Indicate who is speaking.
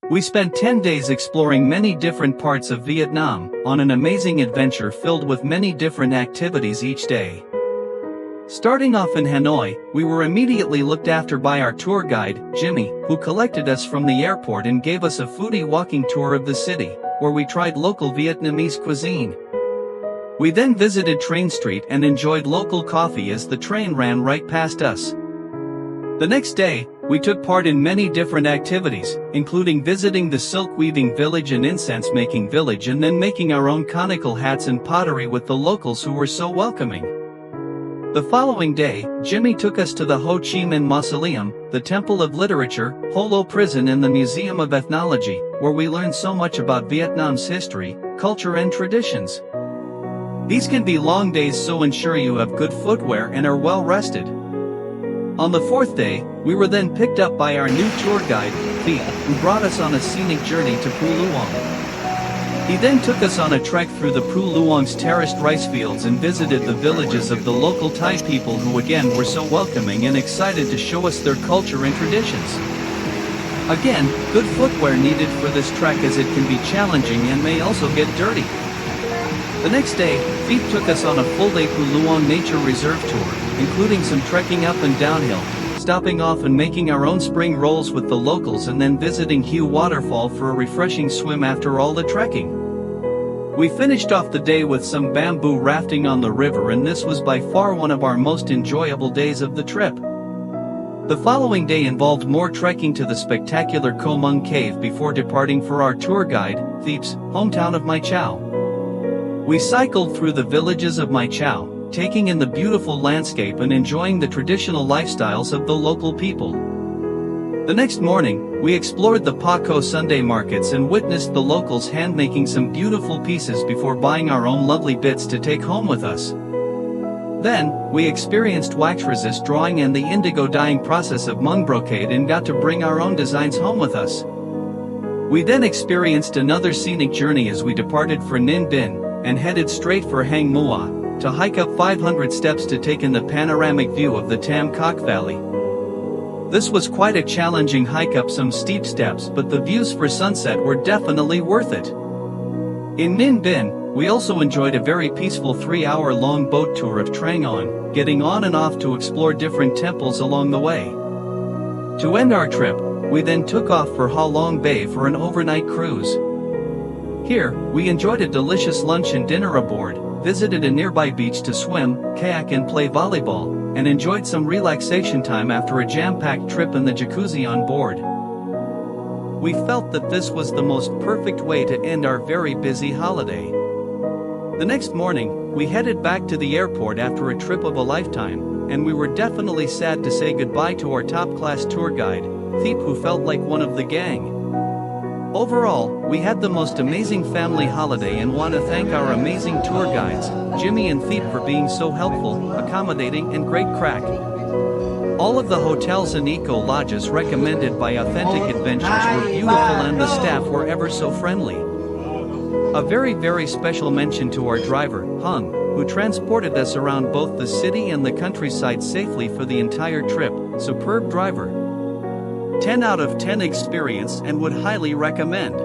Speaker 1: We spent 10 days exploring many different parts of Vietnam, on an amazing adventure filled with many different activities each day. Starting off in Hanoi, we were immediately looked after by our tour guide, Jimmy, who collected us from the airport and gave us a foodie walking tour of the city, where we tried local Vietnamese cuisine. We then visited Train Street and enjoyed local coffee as the train ran right past us. The next day, we took part in many different activities, including visiting the silk weaving village and incense making village, and then making our own conical hats and pottery with the locals who were so welcoming. The following day, Jimmy took us to the Ho Chi Minh Mausoleum, the Temple of Literature, Holo Prison and the Museum of Ethnology, where we learned so much about Vietnam's history, culture and traditions. These can be long days, so ensure you have good footwear and are well rested. On the fourth day, we were then picked up by our new tour guide, Thiep, who brought us on a scenic journey to Phu Luong. He then took us on a trek through the Phu Luong's terraced rice fields and visited the villages of the local Thai people, who again were so welcoming and excited to show us their culture and traditions. Again, good footwear needed for this trek, as it can be challenging and may also get dirty. The next day, Thiep took us on a full-day Phu Luong Nature Reserve tour, including some trekking up and downhill, stopping off and making our own spring rolls with the locals, and then visiting Hue Waterfall for a refreshing swim after all the trekking. We finished off the day with some bamboo rafting on the river, and this was by far one of our most enjoyable days of the trip. The following day involved more trekking to the spectacular Koh Mung Cave before departing for our tour guide, Thiep's hometown of Mai Chau. We cycled through the villages of Mai Chau, taking in the beautiful landscape and enjoying the traditional lifestyles of the local people. The next morning, we explored the Pa Co Sunday markets and witnessed the locals hand-making some beautiful pieces before buying our own lovely bits to take home with us. Then, we experienced wax resist drawing and the indigo dyeing process of Hmong brocade and got to bring our own designs home with us. We then experienced another scenic journey as we departed for Ninh Binh and headed straight for Hang Mua to hike up 500 steps to take in the panoramic view of the Tam Coc Valley. This was quite a challenging hike up some steep steps, but the views for sunset were definitely worth it. In Ninh Binh, we also enjoyed a very peaceful 3-hour-long boat tour of Trang On, getting on and off to explore different temples along the way. To end our trip, we then took off for Ha Long Bay for an overnight cruise. Here, we enjoyed a delicious lunch and dinner aboard, visited a nearby beach to swim, kayak and play volleyball, and enjoyed some relaxation time after a jam-packed trip in the jacuzzi on board. We felt that this was the most perfect way to end our very busy holiday. The next morning, we headed back to the airport after a trip of a lifetime, and we were definitely sad to say goodbye to our top-class tour guide, Thiep, who felt like one of the gang. Overall, we had the most amazing family holiday and want to thank our amazing tour guides, Jimmy and Thiep, for being so helpful, accommodating and great crack. All of the hotels and eco-lodges recommended by Authentic Adventures were beautiful and the staff were ever so friendly. A very special mention to our driver, Hung, who transported us around both the city and the countryside safely for the entire trip. Superb driver. 10 out of 10 experience and would highly recommend.